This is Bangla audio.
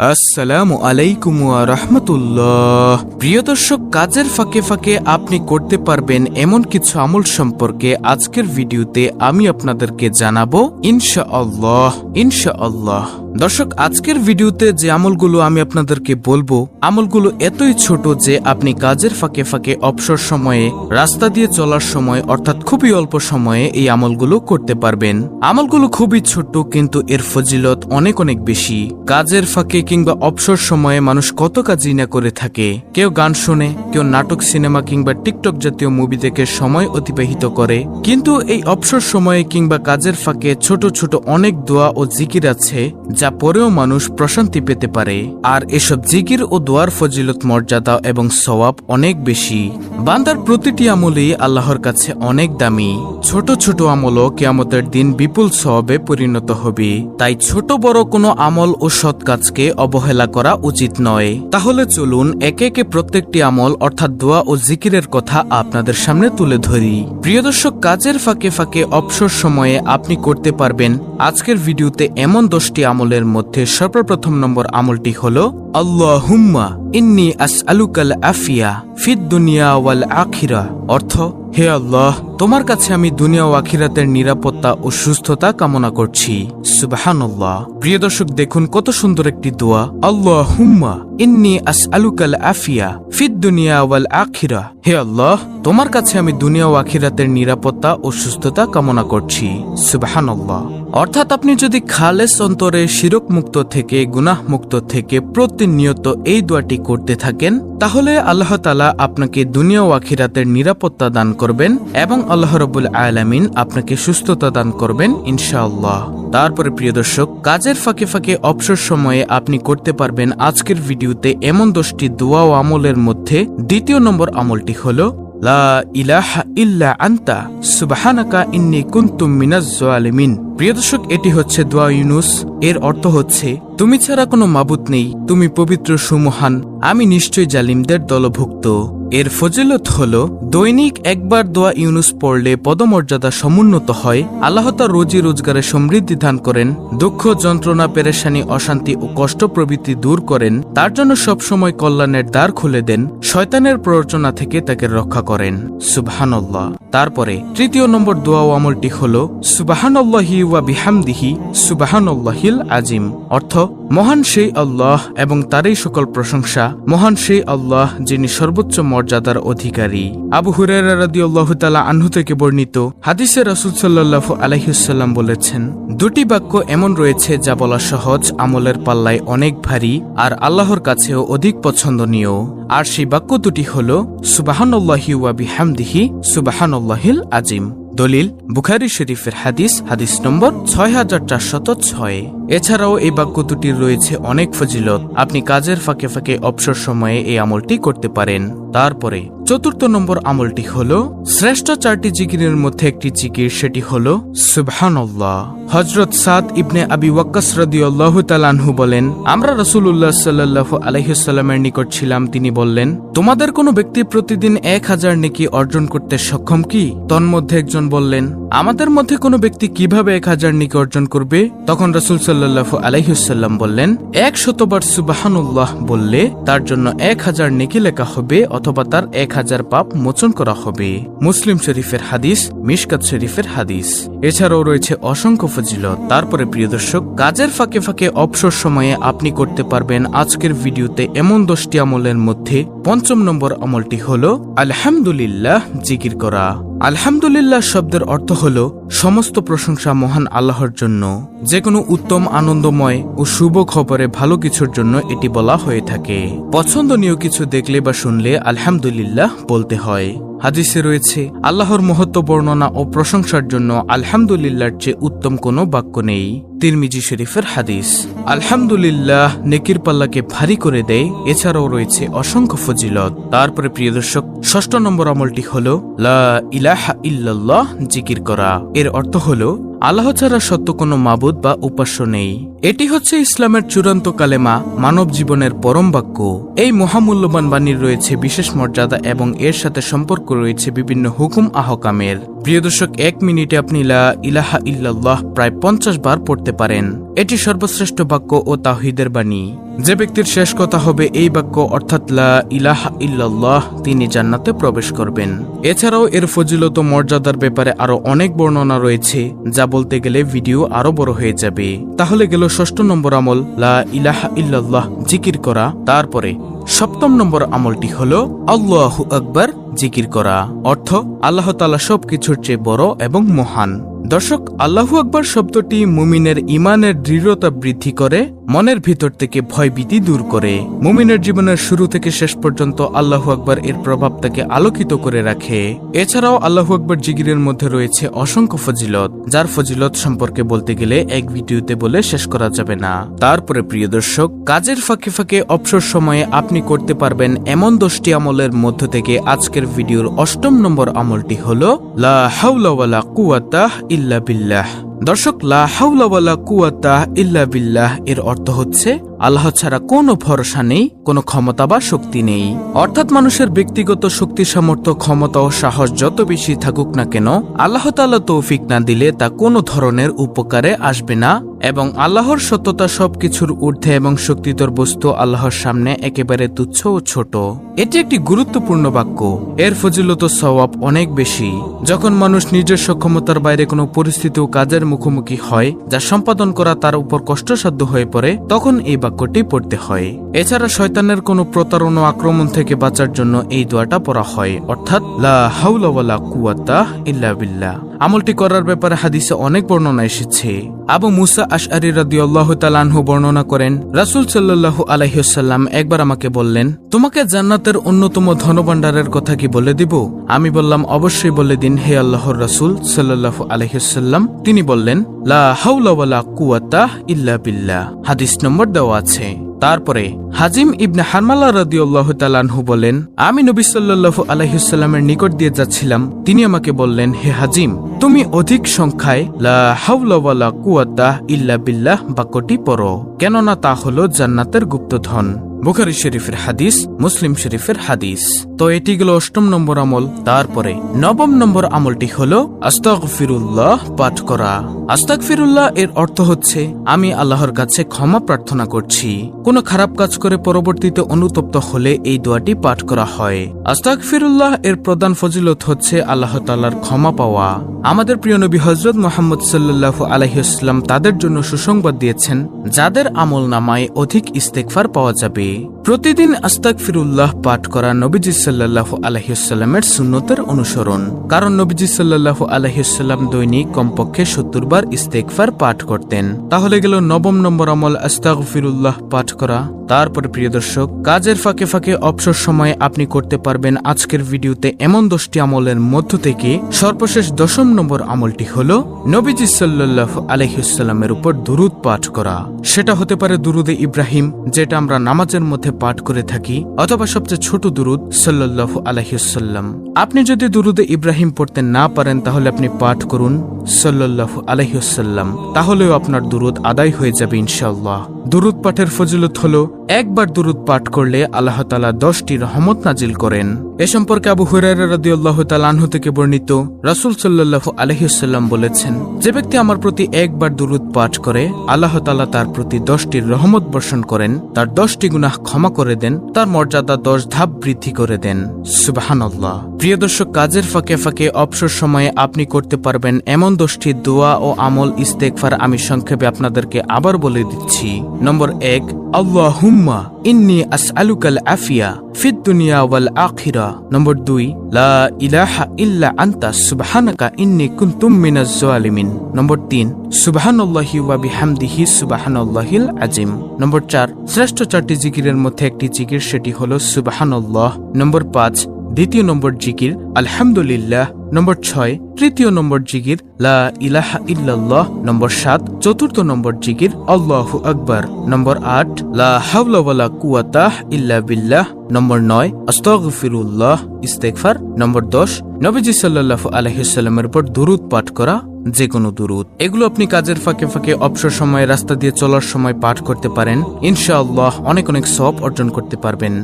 আসসালামু আলাইকুম ওয়া রাহমাতুল্লাহ। প্রিয় দর্শক, কাজের ফাঁকে ফাঁকে আপনি করতে পারবেন এমন কিছু আমল সম্পর্কে আজকের ভিডিওতে আমি আপনাদেরকে জানাবো ইনশাআল্লাহ। দর্শক, আজকের ভিডিওতে যে আমলগুলো আমি আপনাদেরকে বলবো, আমলগুলো এতই ছোট যে আপনি কাজের ফাঁকে ফাঁকে অবসর সময়ে, রাস্তা দিয়ে চলার সময় অর্থাৎ খুবই অল্প সময়ে এই আমলগুলো করতে পারবেন। আমলগুলো খুবই ছোট কিন্তু এর ফজিলত অনেক অনেক বেশি। কাজের ফাঁকে কিংবা অবসর সময়ে মানুষ কত কাজই না করে থাকে। কেউ গান শোনে, কেউ নাটক, সিনেমা কিংবা টিকটক জাতীয় মুভি দেখে সময় অতিবাহিত করে। কিন্তু এই অবসর সময়ে কিংবা কাজের ফাঁকে ছোট ছোট অনেক দোয়া ও জিকির আছে যা পরেও মানুষ প্রশান্তি পেতে পারে। আর এসব জিকির ও দোয়ার ফজিলত, মর্যাদা এবং সওয়াব অনেক বেশি। বান্দার প্রতিটি আমলই আল্লাহর কাছে অনেক দামি। ছোট ছোট আমলও কিয়ামতের দিন বিপুল সওয়াবে পরিণত হবে। তাই ছোট বড় কোনো আমল ও সৎ কাজকে অবহেলা করা উচিত নয়। তাহলে চলুন একে একে প্রত্যেকটি আমল অর্থাৎ দোয়া ও জিকিরের কথা আপনাদের সামনে তুলে ধরি। প্রিয় দর্শক, কাজের ফাঁকে ফাঁকে অবসর সময়ে আপনি করতে পারবেন আজকের ভিডিওতে এমন 10টি আমলের মধ্যে সর্বপ্রথম নম্বর আমলটি হলো আল্লাহুম্মা ইন্নী আসআলুকাল আফিয়া ফিদ দুনিয়া ওয়াল আখিরা। অর্থ, হে আল্লাহ, তোমার কাছে আমি দুনিয়া ও আখিরাতের নিরাপত্তা ও সুস্থতা কামনা করছি। সুবহানাল্লাহ। প্রিয় দর্শক, দেখুন কত সুন্দর একটি দোয়া। আল্লাহুম্মা ইন্নী আসআলুকাল আফিয়া ফিদ দুনিয়া ওয়াল আখিরা। হে আল্লাহ, তোমার কাছে আমি দুনিয়া ও আখিরাতের নিরাপত্তা ও সুস্থতা কামনা করছি। সুবহানাল্লাহ। অর্থাৎ আপনি যদি খালেস অন্তরে, শিরক মুক্ত থেকে, গুনাহ মুক্ত থেকে প্রতিনিয়ত এই দোয়াটি করতে থাকেন, তাহলে আল্লাহ তাআলা আপনাকে দুনিয়া ও আখিরাতের নিরাপত্তা দান করবেন এবং আল্লাহ রাব্বুল আলামিন আপনাকে সুস্থতা দান করবেন ইনশাআল্লাহ। তারপরে প্রিয় দর্শক, কাজের ফাঁকে ফাঁকে অবসর সময়ে আপনি করতে পারবেন আজকের ভিডিওতে এমন 10টি দোয়া ও আমলের মধ্যে দ্বিতীয় নম্বর আমলটি হলো লা ইলাহা ইল্লা আনতা সুবহানাকা ইন্নী কুনতু মিনাজ জালিমিন। প্রিয় দর্শক, এটি হচ্ছে দোয়া ইউনুস। এর অর্থ হচ্ছে, তুমি ছাড়া কোনো মাবুদ নেই, তুমি পবিত্র, সুমহান, আমি নিশ্চয়ই জালিমদের দলভুক্ত। এর ফজিলত হলো, দৈনিক একবার দোয়া ইউনুস পড়লে পদমর্যাদা সমুন্নত হয়, আল্লাহ তার রোজি রোজগারে সমৃদ্ধি দান করেন, দুঃখ, যন্ত্রণা, পেরেশানি, অশান্তি ও কষ্ট প্রভৃতি দূর করেন, তার জন্য সবসময় কল্যাণের দ্বার খুলে দেন, শয়তানের প্ররোচনা থেকে তাকে রক্ষা করেন। সুবহানাল্লাহ। তারপরে তৃতীয় নম্বর দোয়া ও আমলটি হলো সুবহানাল্লাহি ওয়া বিহামদিহি সুবহানাল্লাহিল আজিম। অর্থ, মহান সেই আল্লাহ এবং তারই সকল প্রশংসা, মহান সেই আল্লাহ যিনি সর্বোচ্চ মর্যাদার অধিকারী। আবু হুরায়রা রাদিয়াল্লাহু তাআলা আনহু থেকে বর্ণিত হাদিসে রাসূল সাল্লাল্লাহু আলাইহি ওয়াসাল্লাম বলেছেন, দুটি বাক্য এমন রয়েছে যা বলা সহজ, আমলের পাল্লায় অনেক ভারী আর আল্লাহর কাছেও অধিক পছন্দনীয়। আর সেই বাক্য দুটি হলো সুবহানাল্লাহি ওয়া বিহামদিহি সুবহানাল্লাহিল আজিম। দলিল বুখারী শরীফের হাদিস, হাদিস নম্বর 6406। এছাড়াও এই বাক্য দুটির রয়েছে অনেক ফজিলত। আপনি কাজের ফাঁকে ফাঁকে অবসর সময়ে এই আমলটি করতে পারেন। তারপরে চতুর্থ নম্বর আমলটি হলো শ্রেষ্ঠ 4টি জিকিরের মধ্যে একটি জিকির, সেটি হলো সুবহানাল্লাহ। হযরত সাদ ইবনে আবি ওয়াক্কাস রাদিয়াল্লাহু তাআলা আনহু বলেন, আমরা রাসূলুল্লাহ সাল্লাল্লাহু আলাইহি ওয়াসাল্লামের নিকট ছিলাম। তিনি বললেন, তোমাদের কোনো ব্যক্তি প্রতিদিন 1000 নেকি অর্জন করতে সক্ষম কি? তন্মধ্যে একজন বললেন, আমাদের মধ্যে কোনো ব্যক্তি কিভাবে 1000 নেকি অর্জন করবে? তখন রাসূল সাল্লাল্লাহু আলাইহি ওয়াসাল্লাম বললেন, 100 বার সুবহানাল্লাহ বললে তার জন্য 1000 নেকি লেখা হবে অথবা তার 1000 পাপ মোচন করা হবে। মুসলিম শরীফের হাদিস, মিশকাত শরীফের হাদিস। এছাড়াও রয়েছে অসংখ্য ফজিলত। তারপরে প্রিয় দর্শক, কাজের ফাঁকে ফাঁকে অবসর সময়ে আপনি করতে পারবেন আজকের ভিডিওতে এমন 10টি আমলের মধ্যে পঞ্চম নম্বর আমলটি হলো আলহামদুলিল্লাহ জিকির করা। আলহামদুলিল্লাহ শব্দের অর্থ হলো সমস্ত প্রশংসা মহান আল্লাহর জন্য। যে কোনো উত্তম, আনন্দময় ও শুভ খবরে ভালো কিছুর জন্য এটি বলা হয়ে থাকে। পছন্দনীয় কিছু দেখলে বা শুনলে আলহামদুলিল্লাহ বলতে হয়। হাদিসে রয়েছে, আল্লাহর মহত্ব বর্ণনা ও প্রশংসার জন্য আলহামদুলিল্লাহর চেয়ে উত্তম কোনো বাক্য নেই। তিরমিজি শরীফের হাদিস। আলহামদুলিল্লাহ নেকির পাল্লাকে ভারী করে দেয়। এছাড়াও রয়েছে অসংখ্য ফজিলত। তারপরে প্রিয় দর্শক, ষষ্ঠ নম্বর আমলটি হলো লা ইলাহা ইল্লাল্লাহ জিকির করা। এর অর্থ হলো আল্লাহ ছাড়া সত্য কোনো মাবুদ বা উপাস্য নেই। এটি হচ্ছে ইসলামের চূড়ান্ত কালেমা, মানব জীবনের পরম বাক্য। এই মহামূল্যবান বাণীর রয়েছে বিশেষ মর্যাদা এবং এর সাথে সম্পর্ক রয়েছে বিভিন্ন হুকুম আহকামের। প্রিয় দর্শক, 1 মিনিটে আপনি লা ইলাহা ইল্লাল্লাহ প্রায় 50 বার পড়তে পারেন। এটি সর্বশ্রেষ্ঠ বাক্য ও তাওহীদের বাণী। যে ব্যক্তির শেষ কথা হবে এই বাক্য অর্থাৎ লা ইলাহা ইল্লাল্লাহ, তিনি জান্নাতে প্রবেশ করবেন। এছাড়াও এর ফজিলত ও মর্যাদার ব্যাপারে আরো অনেক বর্ণনা রয়েছে, যা বলতে গেলে ভিডিও আরো বড় হয়ে যাবে। তাহলে গেল 6 নম্বর আমল, লা ইলাহা ইল্লাল্লাহ জিকির করা। তারপরে 7 নম্বর আমলটি হলো আল্লাহু আকবার জিকির করা, অর্থ আল্লাহ তাআলা সবকিছুর চেয়ে বড় এবং মহান। দর্শক, আল্লাহু আকবার শব্দটি মুমিনের ঈমানের দৃঢ়তা বৃদ্ধি করে, মনের ভিতর থেকে ভয়ভীতি দূর করে। মুমিনের জীবনের শুরু থেকে শেষ পর্যন্ত আল্লাহু আকবার এর প্রভাব তাকে আলোকিত করে রাখে। এছাড়াও আল্লাহু আকবার জিকিরের মধ্যে রয়েছে অসংখ্য ফজিলত, যার ফজিলত সম্পর্কে বলতে গেলে এক ভিডিওতে বলে শেষ করা যাবে না। তারপরে প্রিয় দর্শক, কাজের ফাঁকে ফাঁকে অবসর সময়ে আপনি করতে পারবেন এমন 10টি আমলের মধ্য থেকে আজকের ভিডিওর 8 নম্বর আমলটি হলো লা হাওলা ওয়ালা কুওয়াতা ইল্লা বিল্লাহ। দর্শক, লা হাওলা ওয়ালা কুওয়াতা ইল্লা বিল্লাহ এর অর্থ হচ্ছে আল্লাহ ছাড়া কোনো ভরসা নেই, কোনো ক্ষমতা বা শক্তি নেই। অর্থাৎ মানুষের ব্যক্তিগত শক্তি, সামর্থ্য, ক্ষমতা ও সাহস যত বেশি থাকুক না কেন, আল্লাহ তাআলা তৌফিক না দিলে তা কোনো ধরনের উপকারে আসবে না। এবং আল্লাহর সত্যতা সবকিছুর ঊর্ধ্বে এবং শক্তিধর বস্তু আল্লাহর সামনে একেবারে তুচ্ছ ও ছোট। এটি একটি গুরুত্বপূর্ণ বাক্য। এর ফজিলত ও সওয়াব অনেক বেশি। যখন মানুষ নিজের সক্ষমতার বাইরে কোনো পরিস্থিতি ও কাজের মুখোমুখি হয় যা সম্পাদন করা তার উপর কষ্টসাধ্য হয়ে পড়ে, তখন এই বাক্যটি পড়তে হয়। এছাড়া শয়তানের কোনো প্রতারণা আক্রমণ থেকে বাঁচার জন্য এই দোয়াটা পড়া হয়, অর্থাৎ লা হাওলা ওয়ালা কুওয়াতা ইল্লা বিল্লাহ। আমলটি করার ব্যাপারে হাদিসে অনেক বর্ণনা এসেছে। আবু মুসা আশআরী রাদিয়াল্লাহু তাআলা আনহু বর্ণনা করেন, রাসূল সাল্লাল্লাহু আলাইহি ওয়াসাল্লাম একবার আমাকে বললেন, তোমাকে জান্নাতের অন্যতম ধনভাণ্ডারের কথা কি বলে দিব? আমি বললাম, অবশ্যই বলে দিন হে আল্লাহর রাসূল সাল্লাল্লাহু আলাইহি ওয়াসাল্লাম। তিনি বললেন, লা হাওলা ওয়ালা কুওয়াতা ইল্লা বিল্লাহ। হাদিস নম্বর দেওয়া আছে। তারপরে হাজিম ইবনে হারমালা রাদিয়াল্লাহু তাআলা আনহু বলেন, আমি নবী সাল্লাল্লাহু আলাইহি ওয়াসাল্লামের নিকট দিয়ে যাচ্ছিলাম। তিনি আমাকে বললেন, হে হাজিম, তুমি অধিক সংখ্যায় লা হাওলা ওয়ালা কুওয়াতা ইল্লা বিল্লাহ বাক্যটি পড়ো, কেননা তা হলো জান্নাতের গুপ্তধন। বুখারী শরীফের হাদিস, মুসলিম শরীফের হাদিস। তো এটি গেল 8 নম্বর আমল। তারপরে 9 নম্বর আমলটি হলো আস্তাগফিরুল্লাহ পাঠ করা। আস্তাগফিরুল্লাহ এর অর্থ হচ্ছে আমি আল্লাহর কাছে ক্ষমা প্রার্থনা করছি। কোনো খারাপ কাজ করে পরবর্তীতে অনুতপ্ত হলে এই দোয়াটি পাঠ করা হয়। আস্তাগফিরুল্লাহ এর প্রধান ফজিলত হচ্ছে আল্লাহ তাআলার ক্ষমা পাওয়া। আমাদের প্রিয় নবী হযরত মুহাম্মদ সাল্লাল্লাহু আলাইহি ওয়াসাল্লাম তাদের জন্য সুসংবাদ দিয়েছেন, যাদের আমলনামায় অধিক ইস্তেগফার পাওয়া যাবে। প্রতিদিন আস্তাগফিরুল্লাহ পাঠ করা নবীজি সাল্লাল্লাহু আলাইহি ওয়াসাল্লামের সুন্নতের অনুসরণ, কারণ নবীজি সাল্লাল্লাহু আলাইহি ওয়াসাল্লাম দৈনিক কমপক্ষে 70 বার ইস্তেগফার পাঠ করতেন। তাহলে গেল 9 নম্বর আমল, আস্তাগফিরুল্লাহ পাঠ করা। তারপরে প্রিয় দর্শক, কাজের ফাঁকে ফাঁকে অবসর সময়ে আপনি করতে পারবেন আজকের ভিডিওতে এমন 10টি আমলের মধ্য থেকে সর্বশেষ 10 নম্বর আমলটি হলো নবীজি সাল্লাল্লাহু আলাইহি ওয়াসাল্লামের উপর দুরূদ পাঠ করা। সেটা হতে পারে দুরূদে ইব্রাহিম, যেটা আমরা নামাজের মধ্যে পাঠ করে থাকি, অথবা সবচেয়ে ছোট দুরূদ সাল্লাল্লাহু আলাইহি ওয়াসাল্লাম। আপনি যদি দুরূদে ইব্রাহিম পড়তে না পারেন, তাহলে আপনি পাঠ করুন সাল্লাল্লাহু আলাইহি ওয়াসাল্লাম, তাহলেও আপনার দুরূদ আদায় হয়ে যাবে ইনশাআল্লাহ। দুরূদ পাঠের ফজিলত হলো, একবার দুরূদ পাঠ করলে আল্লাহ তাআলা 10টি রহমত নাজিল করেন। এ সম্পর্কে আবু হুরায়রা রাদিয়াল্লাহু তাআলা আনহু থেকে বর্ণিত, রাসূল সাল্লাল্লাহু আলাইহি ওয়াসাল্লাম বলেছেন, যে ব্যক্তি আমার প্রতি একবার দুরূদ পাঠ করে, আল্লাহ তাআলা তার প্রতি 10টি রহমত বর্ষণ করেন, তার 10টি গুনাহ ক্ষমা করে দেন, তার মর্যাদা 10 ধাপ বৃদ্ধি করে দেন। সুবহানাল্লাহ। প্রিয় দর্শক, কাজের ফাঁকে ফাঁকে অবসর সময়ে আপনি করতে পারবেন এমন 10টি দোয়া ও আমল ইস্তেগফার আমি সংক্ষেপে আপনাদেরকে আবার বলে দিচ্ছি। নম্বর 1, আল্লাহুম্মা ইন্নী আসআলুকাল আফিয়া ফিদ দুনিয়া ওয়াল আখিরা। নম্বর 2, লা ইলাহা ইল্লা আনতা সুবহানাকা ইন্নী কুনতু মিনাজ জালিমিন। নম্বর 3, সুবহানাল্লাহি ওয়া বিহামদিহি সুবহানাল্লাহিল আযীম। নম্বর 4, শ্রেষ্ঠ 4টি জিকিরের মধ্যে একটি জিকির, সেটি হলো সুবহানাল্লাহ। নম্বর 5, দ্বিতীয় নম্বর জিকির আলহামদুলিল্লাহ। নম্বর 6 তৃতীয় নম্বর জিকির লা ইলাহা ইল্লাল্লাহ, নম্বর 7 চতুর্থ নম্বর জিকির আল্লাহু আকবার, নম্বর 8 লা হাওলা ওয়ালা কুওয়াতা ইল্লা বিল্লাহ, নম্বর 9 আস্তাগফিরুল্লাহ ইস্তেগফার, নম্বর 10 নবীজি সাল্লাল্লাহু আলাইহি ওয়াসাল্লামের উপর দুরূদ পাঠ করা, যে কোনো দুরূদ। এগুলো আপনি কাজের ফাঁকে ফাঁকে অবসর সময়ে রাস্তা দিয়ে চলার সময় পাঠ করতে পারেন। ইনশাআল্লাহ অনেক অনেক সওয়াব অর্জন করতে পারবেন।